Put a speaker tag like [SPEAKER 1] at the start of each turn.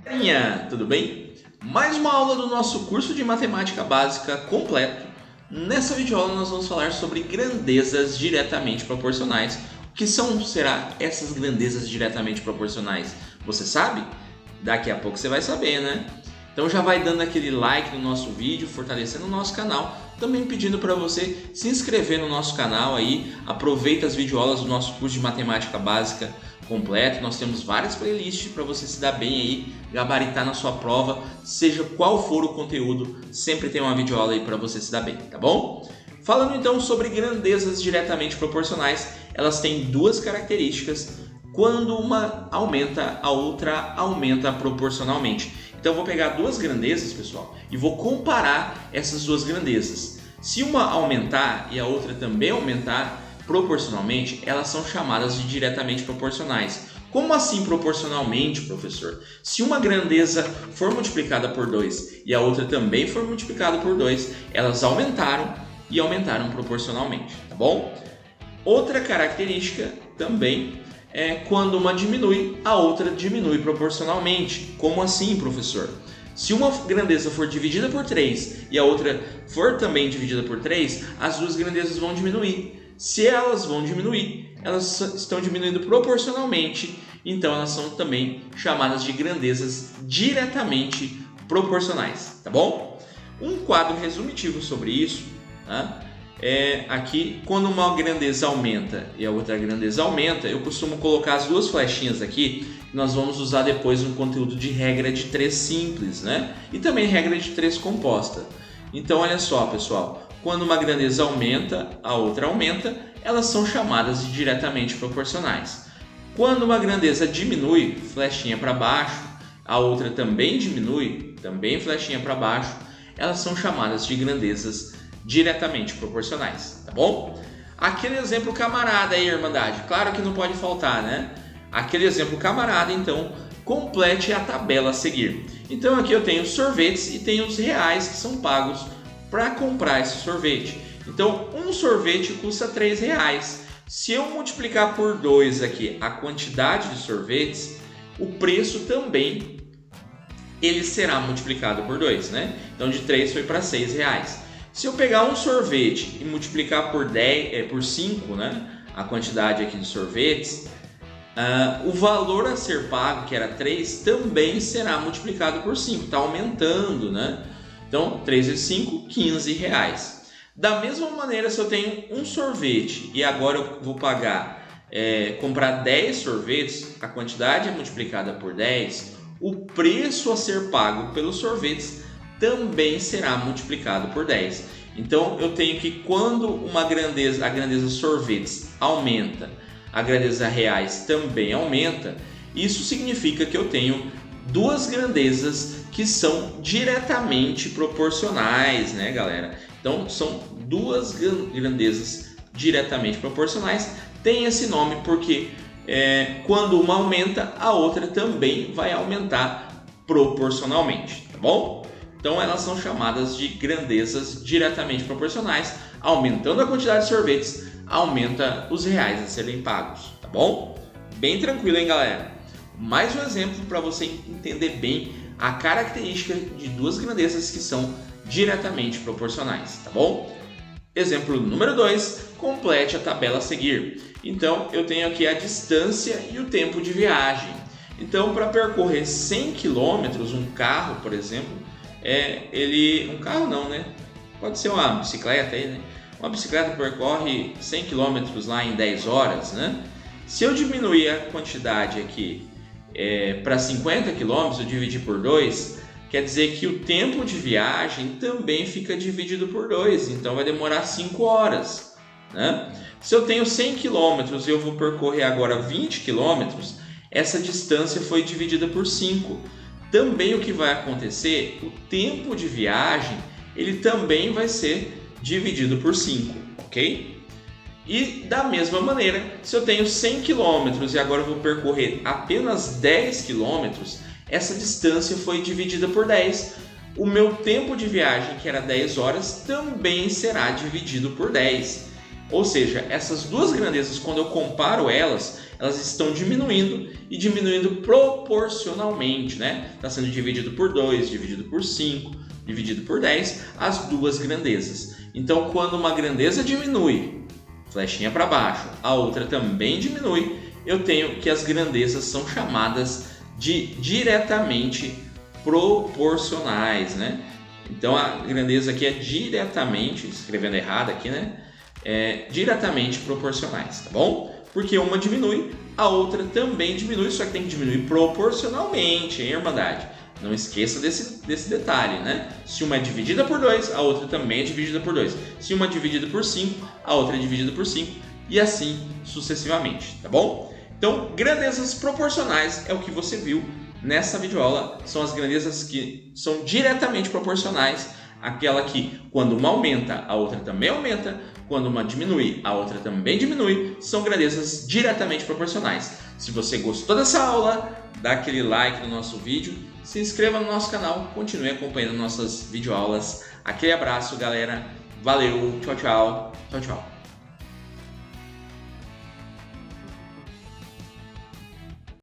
[SPEAKER 1] Galerinha, tudo bem? Mais uma aula do nosso curso de matemática básica completo. Nessa videoaula nós vamos falar sobre grandezas diretamente proporcionais. O que será essas grandezas diretamente proporcionais? Você sabe? Daqui a pouco você vai saber, né? Então já vai dando aquele like no nosso vídeo, fortalecendo o nosso canal. Também pedindo para você se inscrever no nosso canal aí. Aproveita as videoaulas do nosso curso de matemática básica completo. Nós temos várias playlists para você se dar bem aí, gabaritar na sua prova, seja qual for o conteúdo, sempre tem uma videoaula aí para você se dar bem, tá bom? Falando então sobre grandezas diretamente proporcionais, elas têm duas características. Quando uma aumenta, a outra aumenta proporcionalmente. Então eu vou pegar duas grandezas, pessoal, e vou comparar essas duas grandezas. Se uma aumentar e a outra também aumentar proporcionalmente, elas são chamadas de diretamente proporcionais. Como assim proporcionalmente, professor? Se uma grandeza for multiplicada por 2 e a outra também for multiplicada por 2, elas aumentaram e aumentaram proporcionalmente, tá bom? Outra característica também é quando uma diminui, a outra diminui proporcionalmente. Como assim, professor? Se uma grandeza for dividida por 3 e a outra for também dividida por 3, as duas grandezas vão diminuir. Se elas vão diminuir, elas estão diminuindo proporcionalmente, então elas são também chamadas de grandezas diretamente proporcionais, tá bom? Um quadro resumitivo sobre isso, tá? Aqui, quando uma grandeza aumenta e a outra grandeza aumenta, eu costumo colocar as duas flechinhas aqui, que nós vamos usar depois no conteúdo de regra de 3 simples, né? E também regra de 3 composta. Então, olha só, pessoal, quando uma grandeza aumenta, a outra aumenta, elas são chamadas de diretamente proporcionais. Quando uma grandeza diminui, flechinha para baixo, a outra também diminui, também flechinha para baixo, elas são chamadas de grandezas diretamente proporcionais, tá bom? Aquele exemplo camarada aí, Irmandade, claro que não pode faltar, né? Aquele exemplo camarada, então, complete a tabela a seguir. Então aqui eu tenho sorvetes e tenho os reais que são pagos para comprar esse sorvete. Então um sorvete custa R$3. Se eu multiplicar por 2 aqui a quantidade de sorvetes, o preço também ele será multiplicado por 2, né? Então de 3 foi para R$6. Se eu pegar um sorvete e multiplicar por 5, né, a quantidade aqui de sorvetes, o valor a ser pago, que era 3, também será multiplicado por 5. Está aumentando, né? Então, 3 vezes 5, R$15. Da mesma maneira, se eu tenho um sorvete e agora eu vou comprar 10 sorvetes, a quantidade é multiplicada por 10, o preço a ser pago pelos sorvetes também será multiplicado por 10. Então eu tenho que quando a grandeza sorvetes aumenta, a grandeza reais também aumenta, isso significa que eu tenho duas grandezas que são diretamente proporcionais, né, galera? Então são duas grandezas diretamente proporcionais, tem esse nome porque quando uma aumenta, a outra também vai aumentar proporcionalmente, tá bom? Então elas são chamadas de grandezas diretamente proporcionais. Aumentando a quantidade de sorvetes, aumenta os reais a serem pagos, tá bom? Bem tranquilo, hein, galera? Mais um exemplo para você entender bem a característica de duas grandezas que são diretamente proporcionais, tá bom? Exemplo número 2, complete a tabela a seguir. Então eu tenho aqui a distância e o tempo de viagem. Então para percorrer 100 km, um carro, por exemplo, um carro não, né? Pode ser uma bicicleta aí, né? Uma bicicleta percorre 100 km lá em 10 horas, né? Se eu diminuir a quantidade aqui para 50 km, eu dividir por 2, quer dizer que o tempo de viagem também fica dividido por 2, então vai demorar 5 horas, né? Se eu tenho 100 km e eu vou percorrer agora 20 km, essa distância foi dividida por 5. Também o que vai acontecer, o tempo de viagem, ele também vai ser dividido por 5, ok? E da mesma maneira, se eu tenho 100 km e agora eu vou percorrer apenas 10 km, essa distância foi dividida por 10. O meu tempo de viagem, que era 10 horas, também será dividido por 10. Ou seja, essas duas grandezas, quando eu comparo elas elas estão diminuindo e diminuindo proporcionalmente, né? Está sendo dividido por 2, dividido por 5, dividido por 10, as duas grandezas. Então, quando uma grandeza diminui, flechinha para baixo, a outra também diminui, eu tenho que as grandezas são chamadas de diretamente proporcionais, né? Então a grandeza aqui é diretamente, escrevendo errado aqui, né? Diretamente proporcionais, tá bom? Porque uma diminui, a outra também diminui, só que tem que diminuir proporcionalmente, hein, Irmandade? Não esqueça desse detalhe, né? Se uma é dividida por 2, a outra também é dividida por 2. Se uma é dividida por 5, a outra é dividida por 5 e assim sucessivamente, tá bom? Então, grandezas proporcionais é o que você viu nessa videoaula. São as grandezas que são diretamente proporcionais. Aquela que, quando uma aumenta, a outra também aumenta. Quando uma diminui, a outra também diminui. São grandezas diretamente proporcionais. Se você gostou dessa aula, dá aquele like no nosso vídeo. Se inscreva no nosso canal. Continue acompanhando nossas videoaulas. Aquele abraço, galera. Valeu. Tchau, tchau. Tchau, tchau.